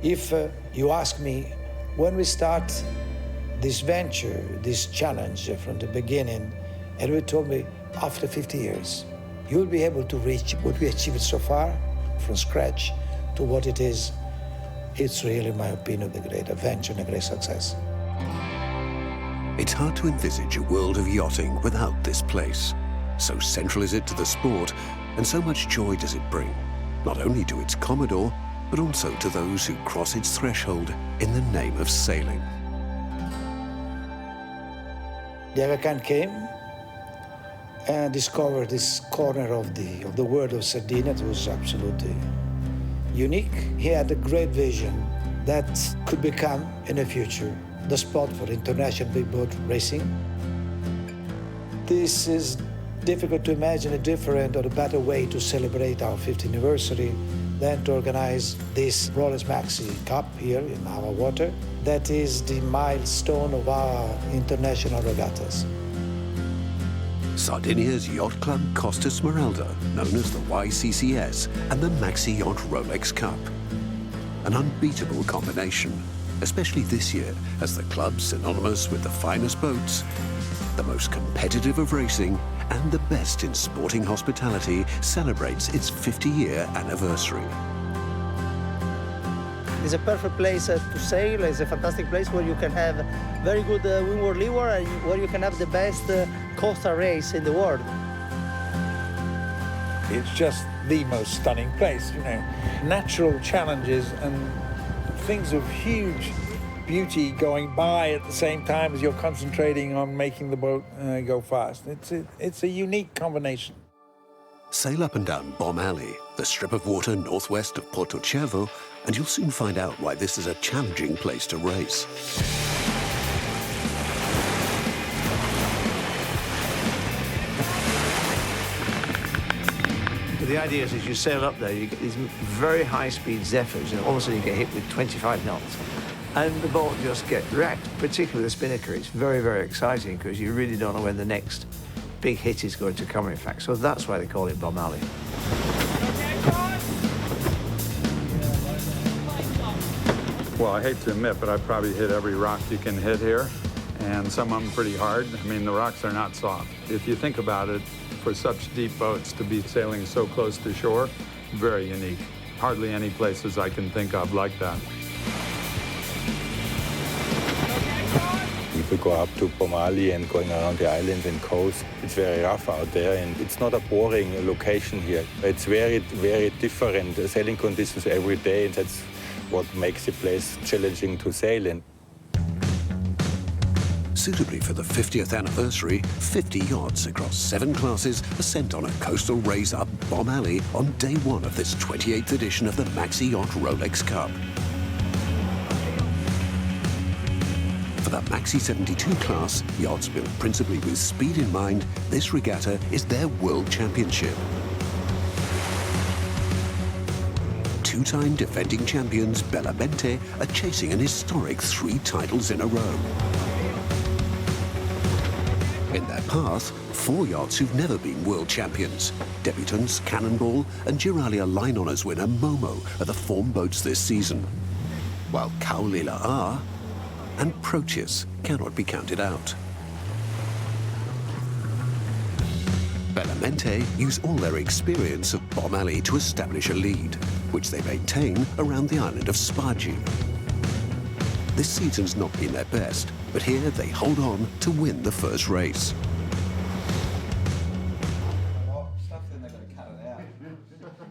If you ask me, when we start this venture, this challenge from the beginning, and you told me after 50 years, you will be able to reach what we achieved so far from scratch to what it is, it's really, in my opinion, a great adventure and a great success. It's hard to envisage a world of yachting without this place. So central is it to the sport, and so much joy does it bring, not only to its Commodore, but also to those who cross its threshold in the name of sailing. The American came and discovered this corner of the world of Sardinia. It was absolutely unique. He had a great vision that could become, in the future, the spot for international big boat racing. This is difficult to imagine a different or a better way to celebrate our 50th anniversary than to organize this Rolex Maxi Cup here in our water. That is the milestone of our international regattas. Sardinia's Yacht Club Costa Smeralda, known as the YCCS, and the Maxi Yacht Rolex Cup. An unbeatable combination, especially this year, as the club synonymous with the finest boats, the most competitive of racing, and the best in sporting hospitality celebrates its 50-year anniversary. It's a perfect place to sail. It's a fantastic place where you can have very good windward leeward and where you can have the best coastal race in the world. It's just the most stunning place, you know. Natural challenges and things of huge beauty going by at the same time as you're concentrating on making the boat go fast. It's a unique combination. Sail up and down Bomb Alley, the strip of water northwest of Porto Cervo, and you'll soon find out why this is a challenging place to race. The idea is as you sail up there, you get these very high-speed zephyrs, and all of a sudden you get hit with 25 knots. And the boat just gets wrecked, particularly the spinnaker. It's very, very exciting because you really don't know when the next big hit is going to come, in fact. So that's why they call it Bomb Alley. Well, I hate to admit, but I probably hit every rock you can hit here, and some of them pretty hard. I mean, the rocks are not soft. If you think about it, for such deep boats to be sailing so close to shore, very unique. Hardly any places I can think of like that. If we go up to Pomali and going around the islands and coast, it's very rough out there, and it's not a boring location here. It's very, very different sailing conditions every day, and that's what makes the place challenging to sail in. Suitably for the 50th anniversary, 50 yachts across 7 classes are sent on a coastal race up Bomb Alley on day 1 of this 28th edition of the Maxi Yacht Rolex Cup. For the Maxi 72 class, yachts built principally with speed in mind, this regatta is their world championship. 2-time defending champions Bellamente are chasing an historic 3 titles in a row. In their path, 4 yachts who've never been world champions. Debutants Cannonball and Giralia Line Honours winner Momo are the form boats this season, while Kaulila are and Proteus cannot be counted out. Bellamente use all their experience of Bomb Alley to establish a lead, which they maintain around the island of Spaggi. This season's not been their best, but here they hold on to win the first race.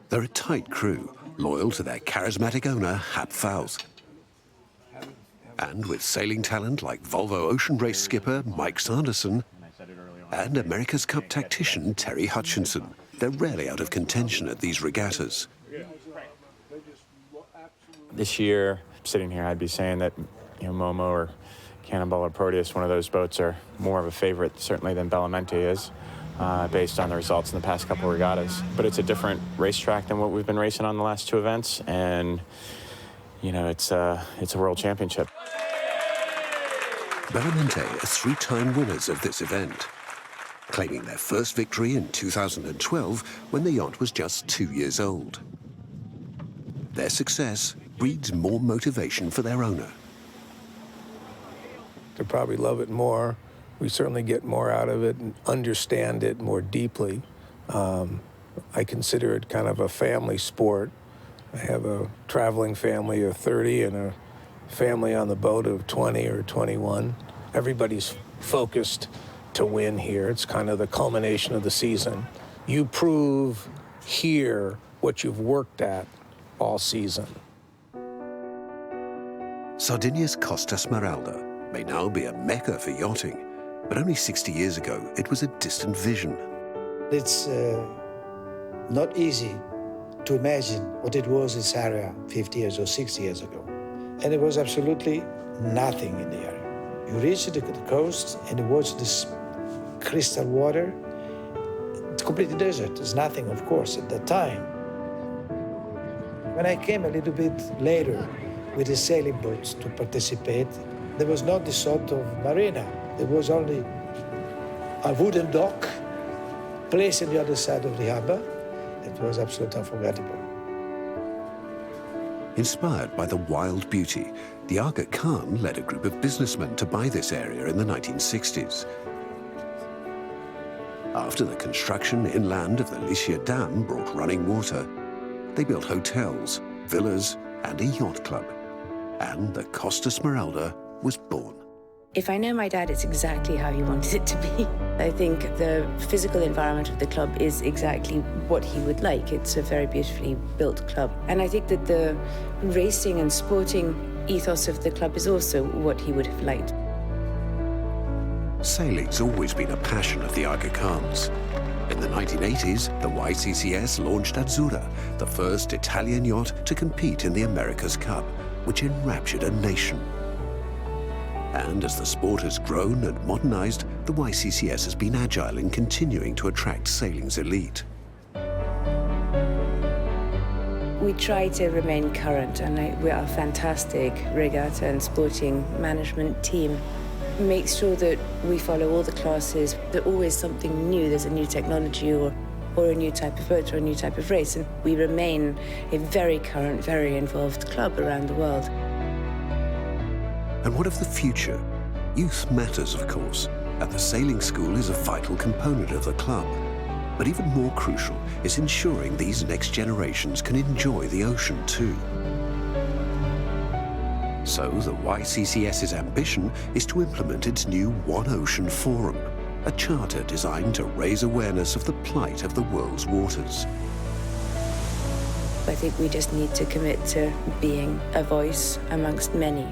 They're a tight crew, loyal to their charismatic owner, Hap Fowles. And with sailing talent like Volvo Ocean Race skipper Mike Sanderson and America's Cup tactician Terry Hutchinson, they're rarely out of contention at these regattas. This year, sitting here, I'd be saying that, you know, Momo or Cannonball or Proteus, one of those boats, are more of a favorite, certainly, than Bellamente is, based on the results in the past couple of regattas. But it's a different racetrack than what we've been racing on the last 2 events, and you know, it's a world championship. Bellamente are 3-time winners of this event, claiming their first victory in 2012 when the yacht was just 2 years old. Their success breeds more motivation for their owner. To probably love it more. We certainly get more out of it and understand it more deeply. I consider it kind of a family sport. I have a traveling family of 30 and a family on the boat of 20 or 21. Everybody's focused to win here. It's kind of the culmination of the season. You prove here what you've worked at all season. Sardinia's Costa Smeralda may now be a mecca for yachting, but only 60 years ago, it was a distant vision. It's not easy to imagine what it was this area 50 years or 60 years ago. And it was absolutely nothing in the area. You reach the coast and you watch this crystal water. It's completely desert. There's nothing, of course, at that time. When I came a little bit later with the sailing boats to participate, there was not this sort of marina. There was only a wooden dock placed on the other side of the harbor. It was absolutely unforgettable. Inspired by the wild beauty, the Aga Khan led a group of businessmen to buy this area in the 1960s. After the construction inland of the Licia Dam brought running water, they built hotels, villas, and a yacht club. And the Costa Smeralda was born. If I know my dad, it's exactly how he wanted it to be. I think the physical environment of the club is exactly what he would like. It's a very beautifully built club. And I think that the racing and sporting ethos of the club is also what he would have liked. Sailing's always been a passion of the Aga Khans. In the 1980s, the YCCS launched Azzurra, the first Italian yacht to compete in the America's Cup, which enraptured a nation. And as the sport has grown and modernized, the YCCS has been agile in continuing to attract sailing's elite. We try to remain current, and we are a fantastic regatta and sporting management team. Make sure that we follow all the classes. There's always something new. There's a new technology or a new type of boat or a new type of race. And we remain a very current, very involved club around the world. And what of the future? Youth matters, of course, and the sailing school is a vital component of the club. But even more crucial is ensuring these next generations can enjoy the ocean too. So the YCCS's ambition is to implement its new One Ocean Forum, a charter designed to raise awareness of the plight of the world's waters. I think we just need to commit to being a voice amongst many,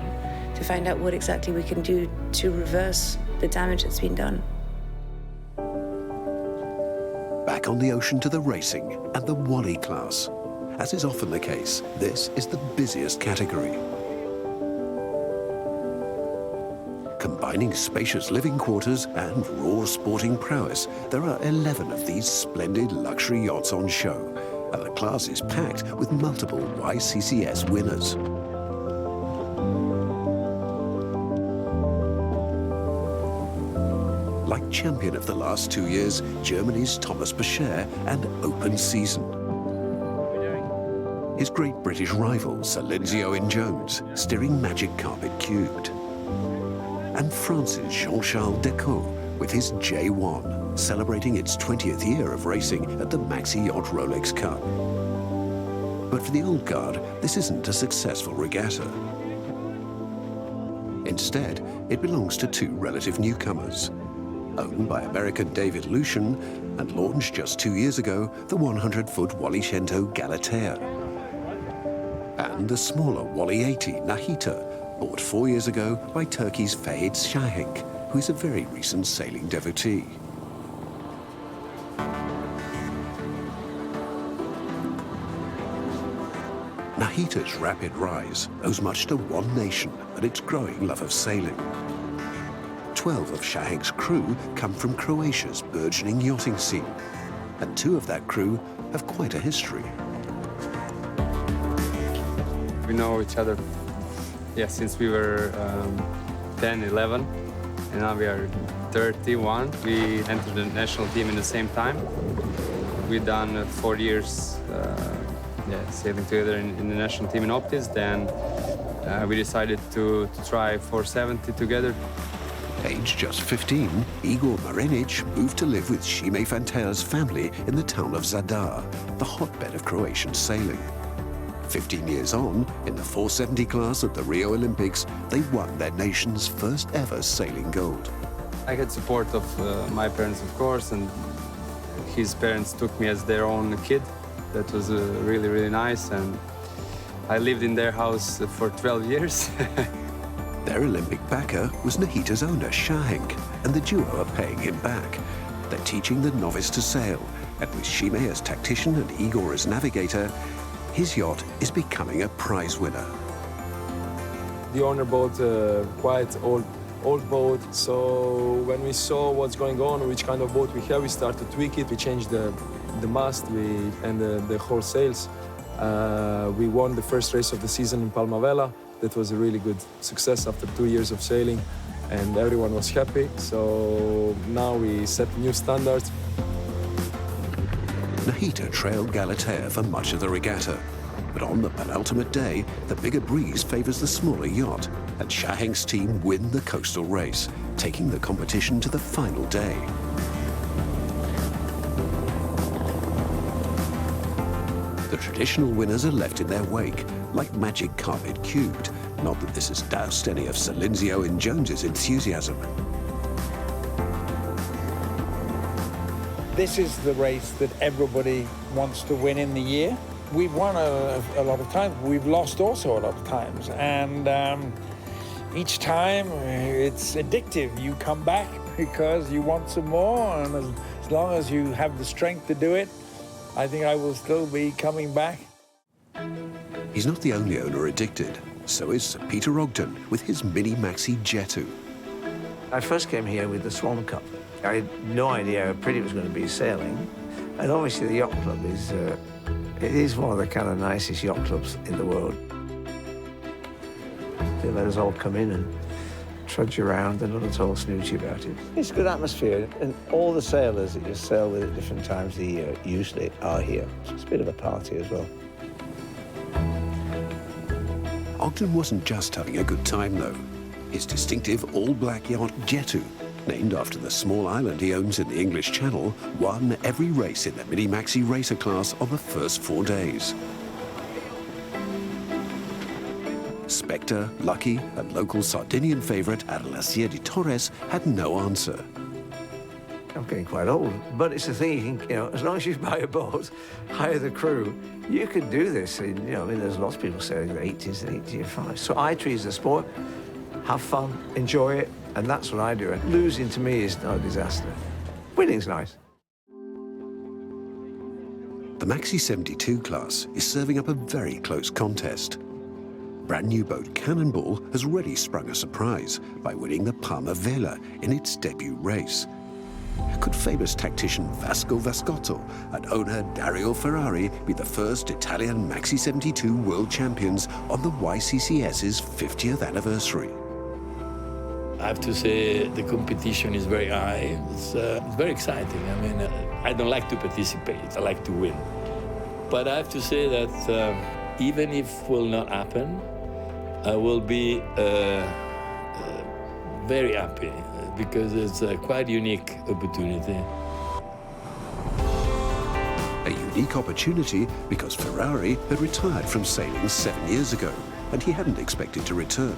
to find out what exactly we can do to reverse the damage that's been done. Back on the ocean to the racing and the Wally class. As is often the case, this is the busiest category. Combining spacious living quarters and raw sporting prowess, there are 11 of these splendid luxury yachts on show, and the class is packed with multiple YCCS winners. Like champion of the last 2 years, Germany's Thomas Becher and Open Season. His great British rival, Sir Lindsay Owen-Jones, steering Magic Carpet Cubed. And France's Jean-Charles Decaux with his J1, celebrating its 20th year of racing at the Maxi Yacht Rolex Cup. But for the old guard, this isn't a successful regatta. Instead, it belongs to two relative newcomers. Owned by American David Lucian and launched just 2 years ago, the 100-foot Wally Shento Galatea. And the smaller Wally 80 Nahita, bought 4 years ago by Turkey's Fahid Şahenk, who is a very recent sailing devotee. Nahita's rapid rise owes much to one nation and its growing love of sailing. 12 of Şahenk's crew come from Croatia's burgeoning yachting scene, and 2 of that crew have quite a history. We know each other, since we were 10, 11, and now we are 31. We entered the national team in the same time. We've done 4 years sailing together in the national team in Optis. Then we decided to try 470 together. Aged just 15, Igor Marinic moved to live with Shime Fantea's family in the town of Zadar, the hotbed of Croatian sailing. 15 years on, in the 470 class at the Rio Olympics, they won their nation's first ever sailing gold. I had support of my parents, of course, and his parents took me as their own kid. That was really, really nice, and I lived in their house for 12 years. Their Olympic backer was Nahita's owner, Shahenk, and the duo are paying him back. They're teaching the novice to sail, and with Shime as tactician and Igor as navigator, his yacht is becoming a prize winner. The owner bought a quite old boat, so when we saw what's going on, which kind of boat we have, we started to tweak it. We changed the mast and the whole sails. We won the first race of the season in Palmavela. That was a really good success after 2 years of sailing, and everyone was happy. So now we set new standards. Nahita trailed Galatea for much of the regatta, but on the penultimate day, the bigger breeze favors the smaller yacht, and Shahenk's team win the coastal race, taking the competition to the final day. The traditional winners are left in their wake, like magic carpet cubed. Not that this has doused any of Silinzio and Jones's enthusiasm. This is the race that everybody wants to win in the year. We've won a lot of times. We've lost also a lot of times. And each time it's addictive. You come back because you want some more. And as long as you have the strength to do it, I think I will still be coming back. He's not the only owner addicted. So is Sir Peter Ogden with his mini Maxi Jettu. I first came here with the Swan Cup. I had no idea how pretty it was going to be sailing. And obviously the Yacht Club is one of the kind of nicest yacht clubs in the world. They let us all come in and trudge around and not at all snoochy about it. It's a good atmosphere, and all the sailors that you sail with at different times of the year usually are here. So it's a bit of a party as well. Ogden wasn't just having a good time, though. His distinctive all-black yacht, Jettu, named after the small island he owns in the English Channel, won every race in the Mini Maxi Racer class on the first 4 days. Spectre, Lucky, and local Sardinian favourite Adelasia de Torres had no answer. I'm getting quite old, but it's the thing, you know, as long as you buy a boat, hire the crew, you could do this. I mean, there's lots of people sailing in the 80s and 85. So I treat it as a sport, have fun, enjoy it, and that's what I do. And losing to me is no disaster. Winning's nice. The Maxi 72 class is serving up a very close contest. Brand new boat Cannonball has already sprung a surprise by winning the Palma Vela in its debut race. Could famous tactician Vasco Vascotto and owner Dario Ferrari be the first Italian Maxi 72 world champions on the YCCS's 50th anniversary? I have to say the competition is very high. It's very exciting. I mean, I don't like to participate. I like to win. But I have to say that even if it will not happen, I will be very happy because it's a quite unique opportunity. A unique opportunity because Ferrari had retired from sailing 7 years ago and he hadn't expected to return.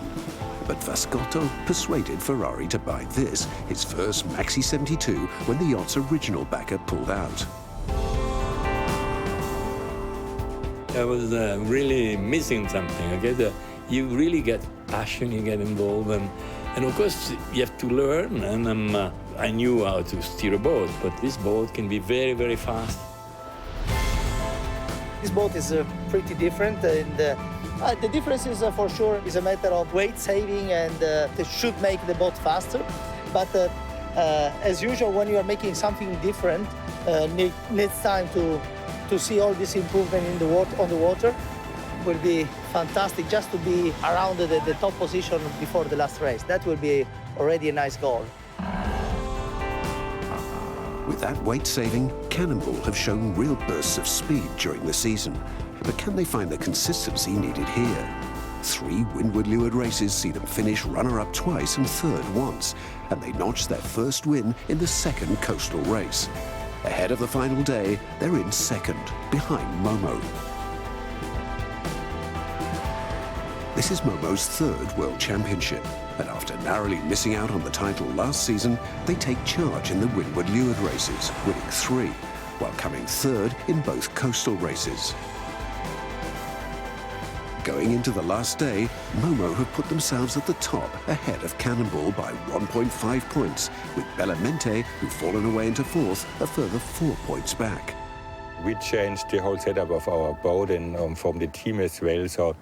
But Vascotto persuaded Ferrari to buy this, his first Maxi 72, when the yacht's original backer pulled out. I was really missing something. Okay? You really get passion, you get involved, and of course you have to learn. And I knew how to steer a boat, but this boat can be very, very fast. This boat is pretty different, and the difference is for sure is a matter of weight saving, and it should make the boat faster. But as usual, when you are making something different, needs time to see all this improvement in the water, on the water. Will be fantastic just to be around the top position before the last race. That will be already a nice goal. With that weight saving, Cannonball have shown real bursts of speed during the season. But can they find the consistency needed here? 3 windward-leeward races see them finish runner-up twice and third once, and they notch their first win in the second coastal race. Ahead of the final day, they're in second, behind Momo. This is Momo's third World Championship, and after narrowly missing out on the title last season, they take charge in the windward-leeward races, winning 3, while coming third in both coastal races. Going into the last day, Momo have put themselves at the top, ahead of Cannonball by 1.5 points, with Bellamente, who've fallen away into fourth, a further 4 points back. We changed the whole setup of our boat and from the team as well. So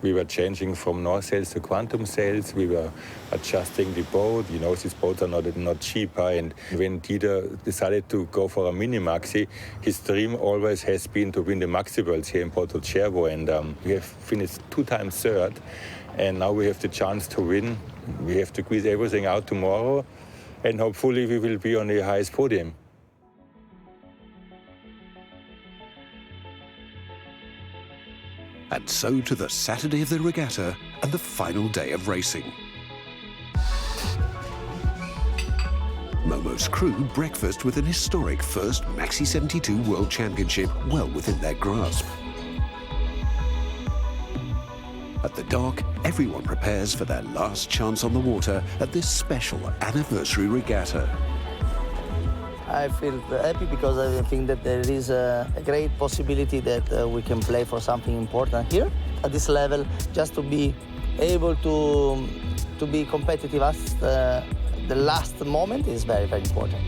we were changing from North sails to Quantum sails. We were adjusting the boat. You know, these boats are not cheaper. And when Dieter decided to go for a mini Maxi, his dream always has been to win the Maxi Worlds here in Porto Cervo. And we have finished 2 times third. And now we have the chance to win. We have to squeeze everything out tomorrow. And hopefully we will be on the highest podium. And so to the Saturday of the regatta and the final day of racing. Momo's crew breakfast with an historic first Maxi 72 World Championship well within their grasp. At the dock, everyone prepares for their last chance on the water at this special anniversary regatta. I feel happy because I think that there is a great possibility that we can play for something important here at this level. Just to be able to be competitive at the last moment is very, very important.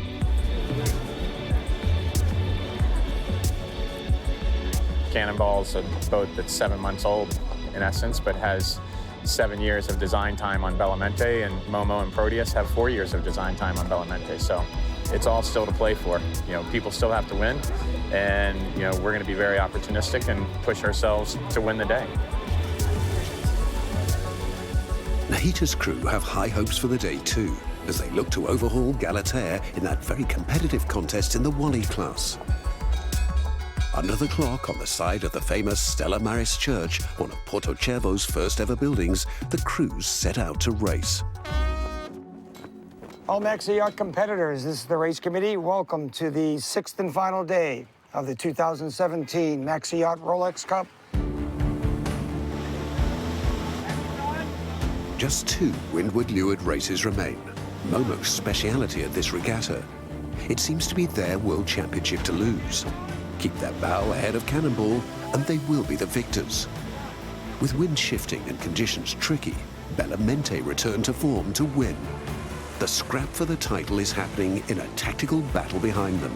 Cannonball's a boat that's 7 months old in essence, but has 7 years of design time on Bellamente, and Momo and Proteus have 4 years of design time on Bellamente. So it's all still to play for. You know, people still have to win, and you know, we're going to be very opportunistic and push ourselves to win the day. Nahita's crew have high hopes for the day too, as they look to overhaul Galatea in that very competitive contest in the Wally class. Under the clock on the side of the famous Stella Maris Church, one of Porto Cervo's first ever buildings, the crews set out to race. All Maxi Yacht competitors, this is the race committee. Welcome to the 6th and final day of the 2017 Maxi Yacht Rolex Cup. Just 2 windward-leeward races remain, Momo's speciality at this regatta. It seems to be their World Championship to lose. Keep their bow ahead of Cannonball, and they will be the victors. With wind shifting and conditions tricky, Bellamente return to form to win. The scrap for the title is happening in a tactical battle behind them.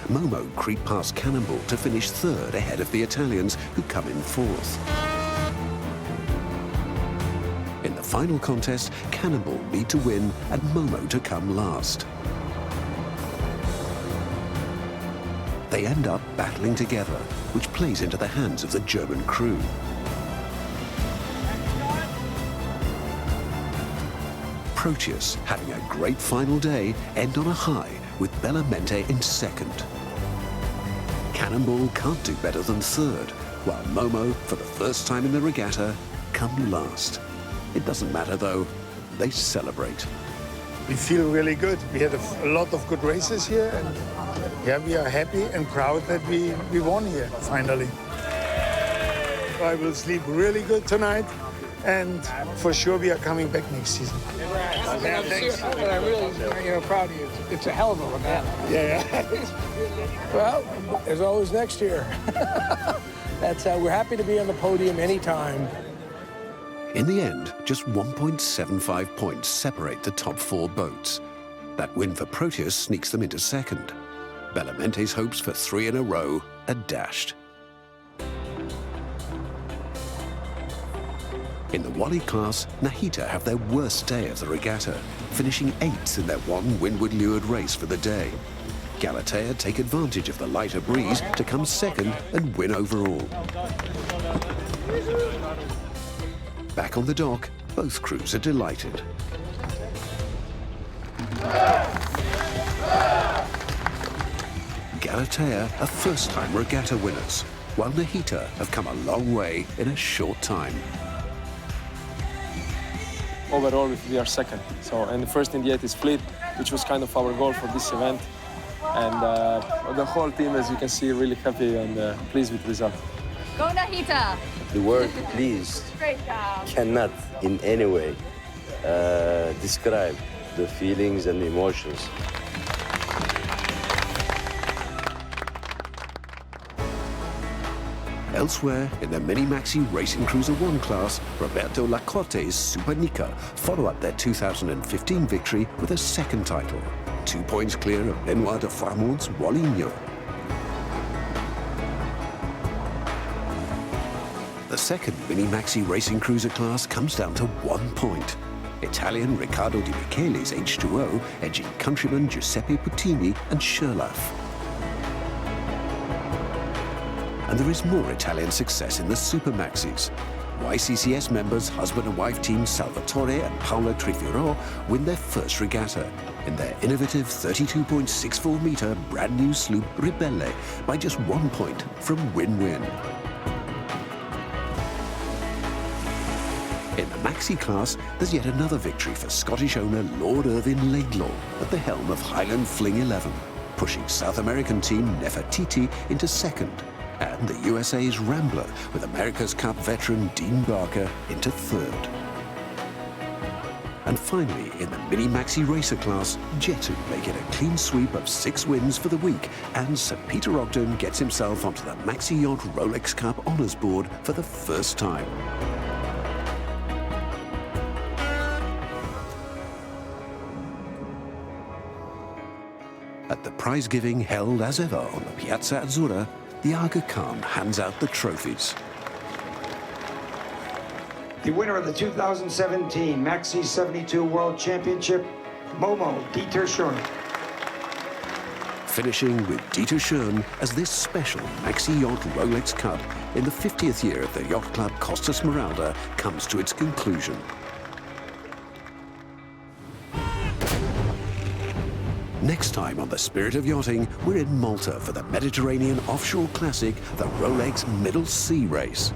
Momo creep past Cannonball to finish third ahead of the Italians, who come in fourth. In the final contest, Cannonball need to win and Momo to come last. They end up battling together, which plays into the hands of the German crew. Proteus, having a great final day, end on a high with Bellamente in second. Cannonball can't do better than third, while Momo, for the first time in the regatta, come last. It doesn't matter though, they celebrate. We feel really good. We had a lot of good races here, and yeah, we are happy and proud that we won here, finally. I will sleep really good tonight, and for sure we are coming back next season. Yeah, thanks. I'm really proud of you. It's a hell of a regatta. Yeah. Well, there's always next year. We're happy to be on the podium anytime. In the end, just 1.75 points separate the top 4 boats. That win for Proteus sneaks them into second. Bellamente's hopes for 3 in a row are dashed. In the Wally class, Nahita have their worst day of the regatta, finishing 8th in their 1 windward-leeward race for the day. Galatea take advantage of the lighter breeze to come second and win overall. Back on the dock, both crews are delighted. Galatea are first-time regatta winners. while Nahita have come a long way in a short time. Overall, we are second. So, and the first in the 8 is Fleet, which was kind of our goal for this event. And the whole team, as you can see, really happy and pleased with the result. Go Nahita! The word pleased cannot in any way describe the feelings and the emotions. Elsewhere, in the Mini Maxi Racing Cruiser 1 class, Roberto Lacorte's Super Nica follow up their 2015 victory with a second title, 2 points clear of Benoit de Farmont's Walligno. The second Mini Maxi Racing Cruiser class comes down to 1 point. Italian Riccardo Di Michele's H2O edging countrymen Giuseppe Puttini and Sherlaff. And there is more Italian success in the Super Maxis. YCCS members, husband and wife teams Salvatore and Paola Trifiro win their first regatta in their innovative 32.64-meter brand new sloop Ribelle by just 1 point from win-win. In the Maxi class, there's yet another victory for Scottish owner Lord Irvin Laidlaw at the helm of Highland Fling 11, pushing South American team Nefertiti into second, and the USA's Rambler with America's Cup veteran Dean Barker into third. And finally, in the Mini Maxi Racer class, Jetu make it a clean sweep of 6 wins for the week, and St. Peter Ogden gets himself onto the Maxi Yacht Rolex Cup Honours Board for the first time. At the prize giving held as ever on the Piazza Azzurra, the Aga Khan hands out the trophies. The winner of the 2017 Maxi 72 World Championship, Momo Dieter Schoen. Finishing with Dieter Schoen as this special Maxi Yacht Rolex Cup in the 50th year of the Yacht Club Costa Smeralda comes to its conclusion. Next time on the Spirit of Yachting, we're in Malta for the Mediterranean offshore classic, the Rolex Middle Sea Race.